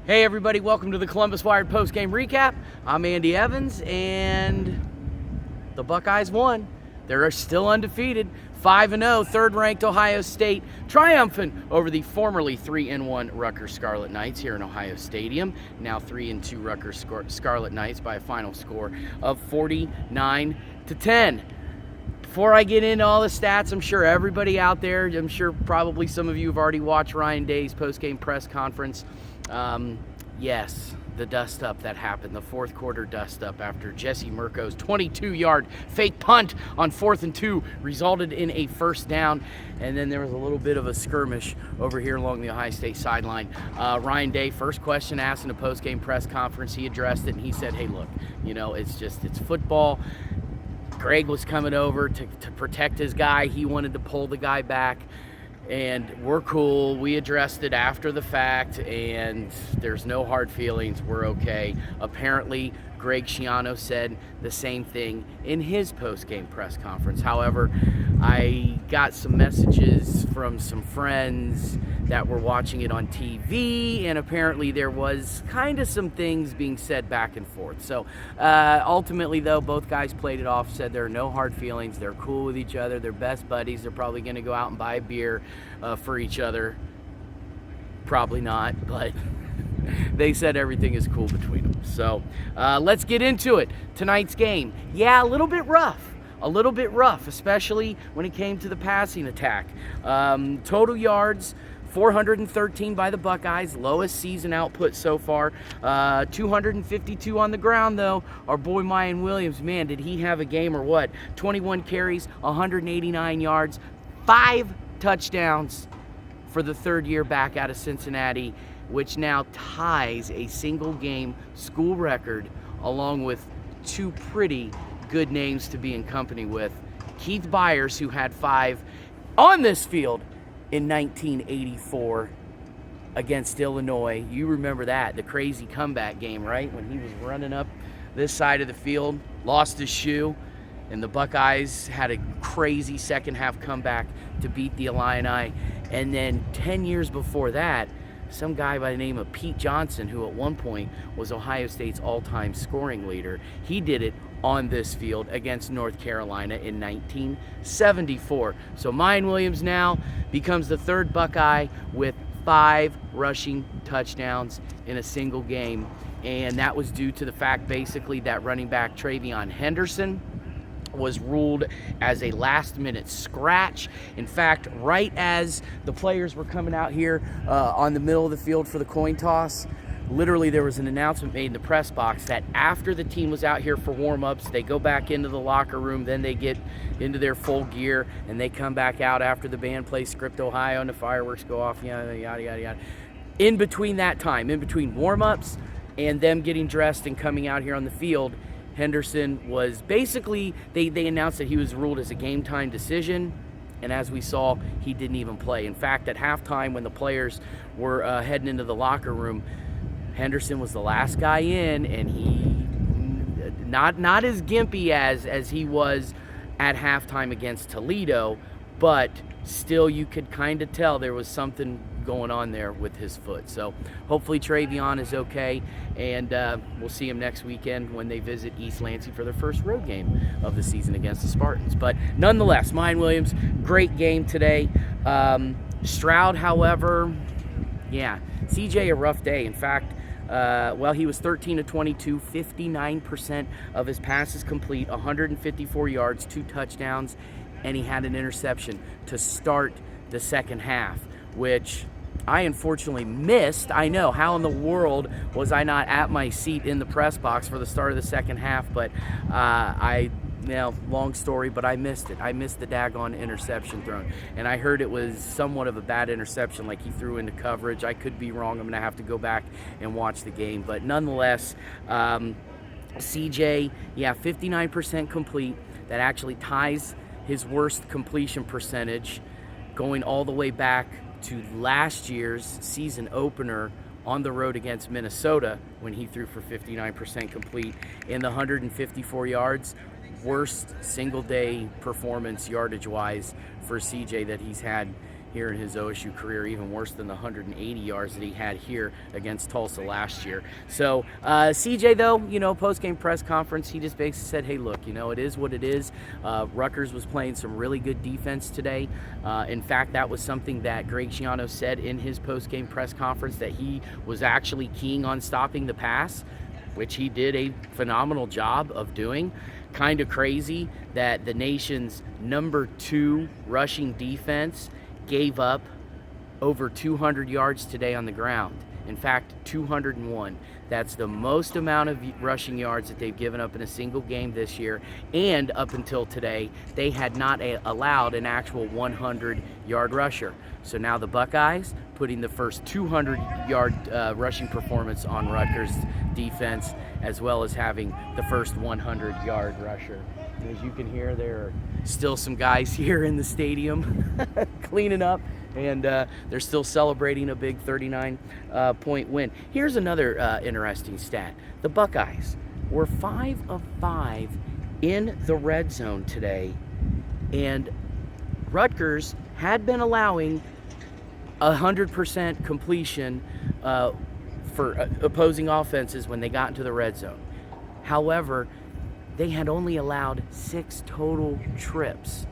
Hey everybody, welcome to the Columbus Wired post-game recap. I'm Andy Evans, and the Buckeyes won. They're still undefeated, 5-0, third-ranked Ohio State, triumphant over the formerly 3-1 Rutgers Scarlet Knights here in Ohio Stadium. Now 3-2 Rutgers Scarlet Knights by a final score of 49-10. Before I get into all the stats, I'm sure everybody out there, I'm sure probably some of you have already watched Ryan Day's post-game press conference. Yes, the dust-up that happened, the fourth quarter dust-up after Jesse Mirko's 22-yard fake punt on 4th and 2 resulted in a first down, and then there was a little bit of a skirmish over here along the Ohio State sideline. Ryan Day, first question asked in a post-game press conference, he addressed it, and he said, hey, look, it's football. Greg was coming over to protect his guy. He wanted to pull the guy back. And we're cool. We addressed it after the fact, and there's no hard feelings. We're okay. Apparently, Greg Schiano said the same thing in his post-game press conference. However, I got some messages from some friends that were watching it on TV, and apparently there was kind of some things being said back and forth. So ultimately, though, both guys played it off, said there are no hard feelings. They're cool with each other. They're best buddies. They're probably going to go out and buy a beer for each other. Probably not, but they said everything is cool between them. So let's get into it. Tonight's game. Yeah, a little bit rough. A little bit rough, especially when it came to the passing attack. Total yards, 413 by the Buckeyes, lowest season output so far. 252 on the ground, though. Our boy Ryan Williams, man, did he have a game or what? 21 carries, 189 yards, 5 touchdowns for the third year back out of Cincinnati, which now ties a single-game school record, along with 2 pretty good names to be in company with. Keith Byers, who had 5 on this field in 1984 against Illinois. You remember that, the crazy comeback game, right? When he was running up this side of the field, lost his shoe, and the Buckeyes had a crazy second half comeback to beat the Illini. And then 10 years before that, some guy by the name of Pete Johnson, who at one point was Ohio State's all-time scoring leader, he did it on this field against North Carolina in 1974. So Ryan Williams now becomes the third Buckeye with 5 rushing touchdowns in a single game. And that was due to the fact, basically, that running back Travion Henderson was ruled as a last-minute scratch. In fact, right as the players were coming out here on the middle of the field for the coin toss, literally there was an announcement made in the press box that after the team was out here for warm-ups, they go back into the locker room, then they get into their full gear, and they come back out after the band plays Script Ohio and the fireworks go off, yada, yada, yada, yada. In between that time, in between warm-ups and them getting dressed and coming out here on the field, Henderson was basically, they announced that he was ruled as a game-time decision, and as we saw, he didn't even play. In fact, at halftime, when the players were heading into the locker room, Henderson was the last guy in, and he not as gimpy as he was at halftime against Toledo, but still you could kind of tell there was something going on there with his foot. So hopefully Travion is okay, and we'll see him next weekend when they visit East Lansing for their first road game of the season against the Spartans. But nonetheless, Ryan Williams, great game today. Stroud, however, yeah, CJ a rough day. In fact, he was 13 of 22, 59% of his passes complete, 154 yards, 2 touchdowns, and he had an interception to start the second half, which I unfortunately missed. I know, how in the world was I not at my seat in the press box for the start of the second half, but long story, but I missed it. I missed the daggone interception thrown. And I heard it was somewhat of a bad interception, like he threw into coverage. I could be wrong. I'm going to have to go back and watch the game. But nonetheless, CJ, 59% complete. That actually ties his worst completion percentage, going all the way back to last year's season opener on the road against Minnesota when he threw for 59% complete in the 154 yards. Worst single-day performance yardage-wise for CJ that he's had here in his OSU career, even worse than the 180 yards that he had here against Tulsa last year. So CJ, though, post-game press conference, he just basically said, hey, look, it is what it is. Rutgers was playing some really good defense today. In fact, that was something that Greg Schiano said in his post-game press conference, that he was actually keen on stopping the pass, which he did a phenomenal job of doing. Kind of crazy that the nation's number 2 rushing defense gave up over 200 yards today on the ground. In fact, 201. That's the most amount of rushing yards that they've given up in a single game this year. And up until today, they had not allowed an actual 100-yard rusher. So now the Buckeyes putting the first 200-yard rushing performance on Rutgers defense, as well as having the first 100-yard rusher. And as you can hear, there are still some guys here in the stadium cleaning up, and they're still celebrating a big 39-point win. Here's another interesting stat. The Buckeyes were 5 of 5 in the red zone today, and Rutgers had been allowing 100% completion for opposing offenses when they got into the red zone. However, they had only allowed 6 total trips.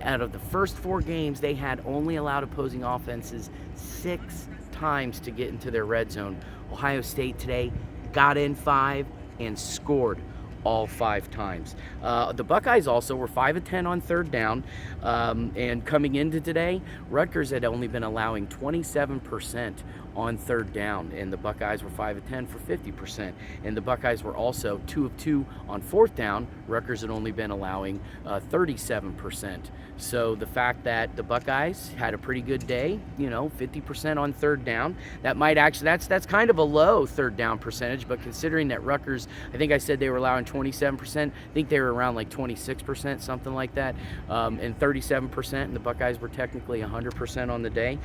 Out of the first 4 games, they had only allowed opposing offenses 6 times to get into their red zone. Ohio State today got in 5 and scored all 5 times. The Buckeyes also were 5 of 10 on third down, and coming into today, Rutgers had only been allowing 27% on third down, and the Buckeyes were 5 of 10 for 50%. And the Buckeyes were also 2 of 2 on fourth down. Rutgers had only been allowing 37%. So the fact that the Buckeyes had a pretty good day, 50% on third down, that might actually, that's kind of a low third down percentage, but considering that Rutgers, I think I said they were allowing 27%, I think they were around like 26%, something like that, and 37%, and the Buckeyes were technically 100% on the day.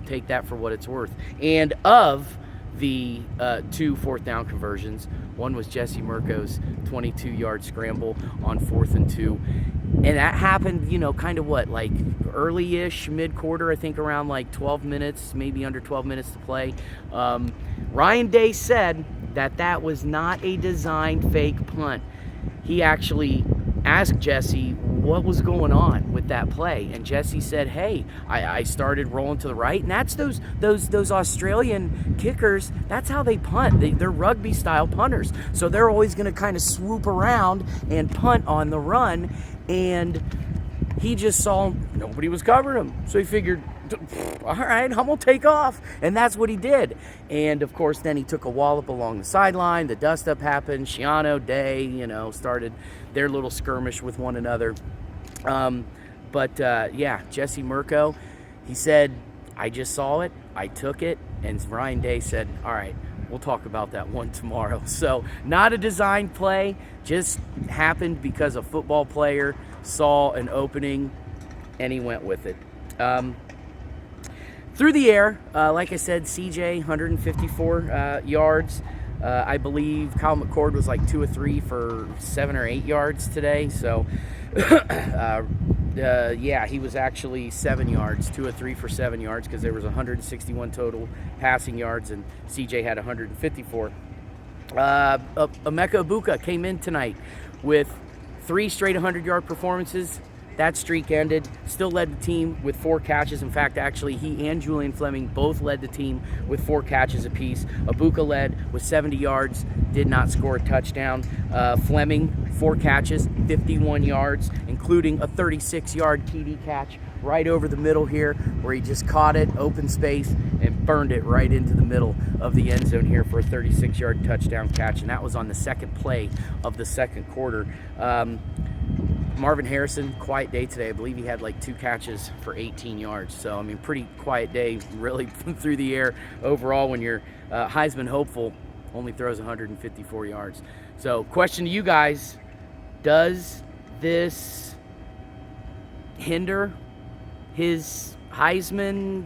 Take that for what it's worth. And of the 2 fourth down conversions, one was Jesse Mirko's 22-yard scramble on 4th and 2. And that happened, kind of like early-ish, mid-quarter, I think around like 12 minutes, maybe under 12 minutes to play. Ryan Day said that was not a designed fake punt. He actually asked Jesse what was going on with that play, and Jesse said, hey, I started rolling to the right, and that's those Australian kickers, that's how they punt. They're rugby style punters, so they're always going to kind of swoop around and punt on the run. And he just saw nobody was covering him, so he figured, all right, I'm gonna take off, and that's what he did. And of course, then he took a wallop along the sideline. The dust-up happened. Schiano, Day, started their little skirmish with one another. Yeah, Jesse Mirko, he said, I just saw it, I took it, and Ryan Day said, all right, we'll talk about that one tomorrow. So not a designed play, just happened because a football player saw an opening and he went with it. Through the air, like I said, CJ, 154 yards. I believe Kyle McCord was like 2 or 3 for 7 or 8 yards today. So, yeah, he was actually 7 yards, 2 or 3 for 7 yards, because there was 161 total passing yards, and CJ had 154. Emeka Egbuka came in tonight with 3 straight 100-yard performances. That streak ended. Still led the team with 4 catches. In fact, actually, he and Julian Fleming both led the team with 4 catches apiece. Egbuka led with 70 yards, did not score a touchdown. Fleming, 4 catches, 51 yards, including a 36-yard TD catch right over the middle here, where he just caught it, open space, and burned it right into the middle of the end zone here for a 36-yard touchdown catch. And that was on the second play of the second quarter. Marvin Harrison, quiet day today. I believe he had like 2 catches for 18 yards. So, I mean, pretty quiet day, really, through the air overall when you're Heisman hopeful, only throws 154 yards. So, question to you guys, does this hinder his Heisman?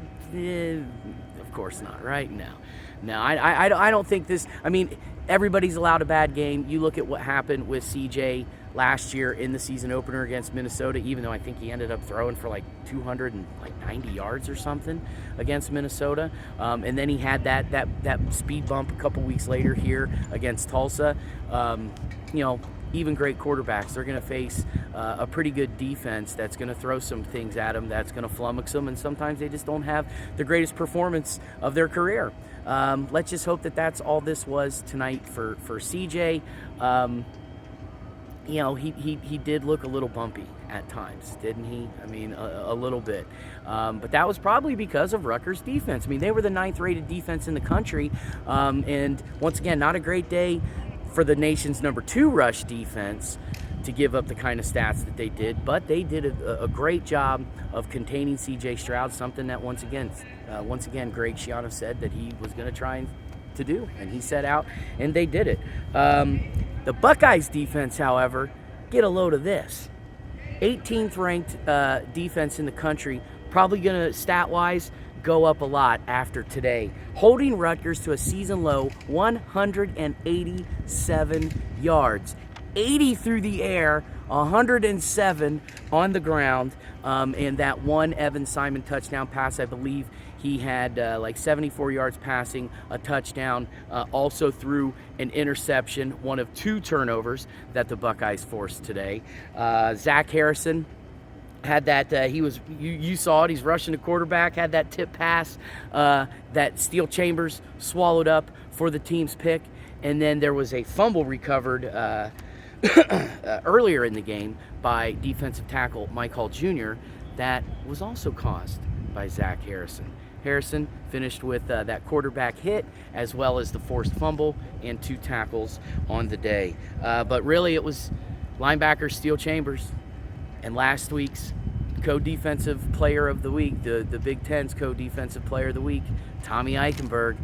Of course not, right? No. No, I don't think this. I mean, everybody's allowed a bad game. You look at what happened with CJ last year in the season opener against Minnesota, even though I think he ended up throwing for like 290 yards or something against Minnesota. And then he had that speed bump a couple weeks later here against Tulsa. Even great quarterbacks, they're going to face a pretty good defense that's going to throw some things at them, that's going to flummox them, and sometimes they just don't have the greatest performance of their career. Let's just hope that that's all this was tonight for CJ. He did look a little bumpy at times, didn't he? I mean, a little bit. But that was probably because of Rutgers' defense. I mean, they were the 9th-rated defense in the country. And once again, not a great day for the nation's number 2 rush defense to give up the kind of stats that they did. But they did a great job of containing C.J. Stroud, something that, once again, Greg Schiano said that he was going to try to do. And he set out, and they did it. The Buckeyes defense, however, get a load of this. 18th ranked defense in the country, probably going to, stat-wise, go up a lot after today, holding Rutgers to a season-low 187 yards. 80 through the air, 107 on the ground, and that one Evan Simon touchdown pass, I believe he had like 74 yards passing, a touchdown, also threw an interception, one of 2 turnovers that the Buckeyes forced today. Zach Harrison had that, you saw it, he's rushing the quarterback, had that tip pass that Steel Chambers swallowed up for the team's pick, and then there was a fumble recovered earlier in the game by defensive tackle Mike Hall Jr. that was also caused by Zach Harrison. Harrison finished with that quarterback hit as well as the forced fumble and 2 tackles on the day. But really it was linebacker Steel Chambers and last week's co-defensive player of the week, the Big Ten's co-defensive player of the week, Tommy Eichenberg.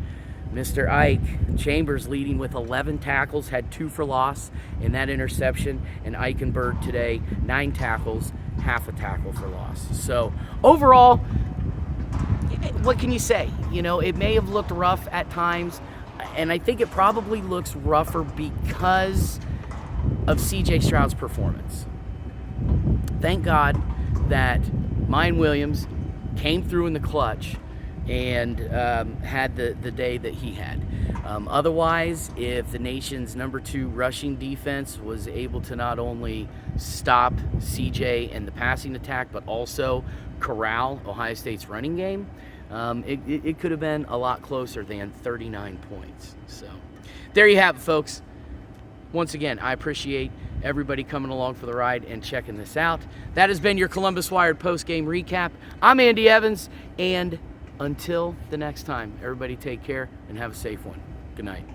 Mr. Ike, Chambers leading with 11 tackles, had 2 for loss in that interception, and Eichenberg today, 9 tackles, half a tackle for loss. So overall, what can you say? It may have looked rough at times, and I think it probably looks rougher because of C.J. Stroud's performance. Thank God that Mine Williams came through in the clutch and had the day that he had. Otherwise, if the nation's number 2 rushing defense was able to not only stop CJ and the passing attack, but also corral Ohio State's running game, it could have been a lot closer than 39 points. So there you have it, folks. Once again, I appreciate everybody coming along for the ride and checking this out. That has been your Columbus Wired post-game recap. I'm Andy Evans, and until the next time, everybody take care and have a safe one. Good night.